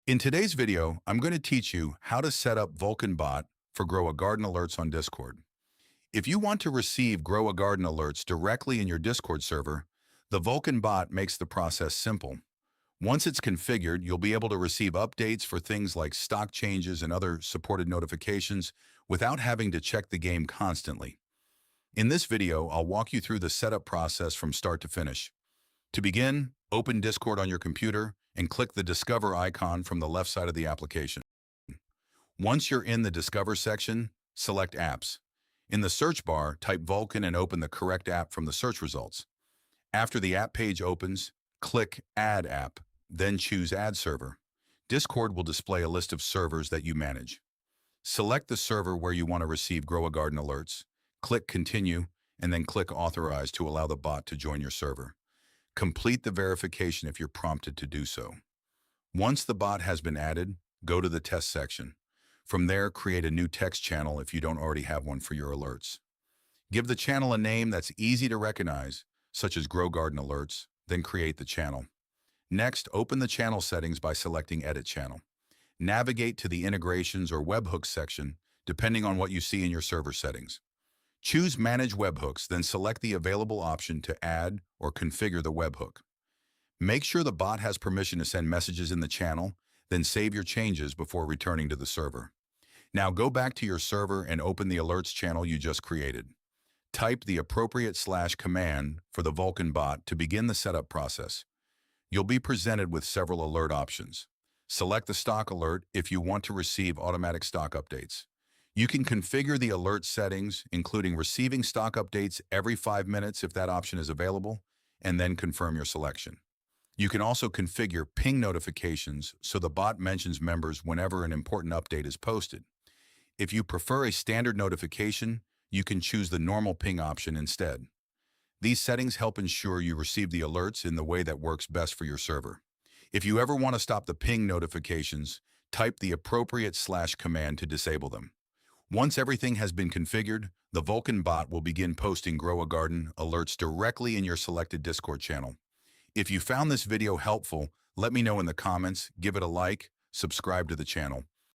In today's video, I'm going to teach you how to set up Vulcan bot for Grow a Garden alerts on Discord. If you want to receive Grow a Garden alerts directly in your Discord server, the Vulcan bot makes the process simple. Once it's configured, you'll be able to receive updates for things like stock changes and other supported notifications without having to check the game constantly. In this video, I'll walk you through the setup process from start to finish. To begin, open Discord on your computer and click the Discover icon from the left side of the application. Once you're in the Discover section, select Apps. In the search bar, type Vulcan and open the correct app from the search results. After the app page opens, click Add App, then choose Add Server. Discord will display a list of servers that you manage. Select the server where you want to receive Grow a Garden alerts, click Continue, and then click Authorize to allow the bot to join your server. Complete the verification if you're prompted to do so. Once the bot has been added, go to the test section. From there, create a new text channel if you don't already have one for your alerts. Give the channel a name that's easy to recognize, such as Grow Garden Alerts, then create the channel. Next, open the channel settings by selecting Edit Channel. Navigate to the Integrations or Webhooks section, depending on what you see in your server settings. Choose Manage Webhooks, then select the available option to add or configure the webhook. Make sure the bot has permission to send messages in the channel, then save your changes before returning to the server. Now go back to your server and open the alerts channel you just created. Type the appropriate /command for the Vulcan bot to begin the setup process. You'll be presented with several alert options. Select the stock alert if you want to receive automatic stock updates. You can configure the alert settings, including receiving stock updates every 5 minutes if that option is available, and then confirm your selection. You can also configure ping notifications so the bot mentions members whenever an important update is posted. If you prefer a standard notification, you can choose the normal ping option instead. These settings help ensure you receive the alerts in the way that works best for your server. If you ever want to stop the ping notifications, type the appropriate /command to disable them. Once everything has been configured, the Vulcan bot will begin posting Grow a Garden alerts directly in your selected Discord channel. If you found this video helpful, let me know in the comments, give it a like, subscribe to the channel,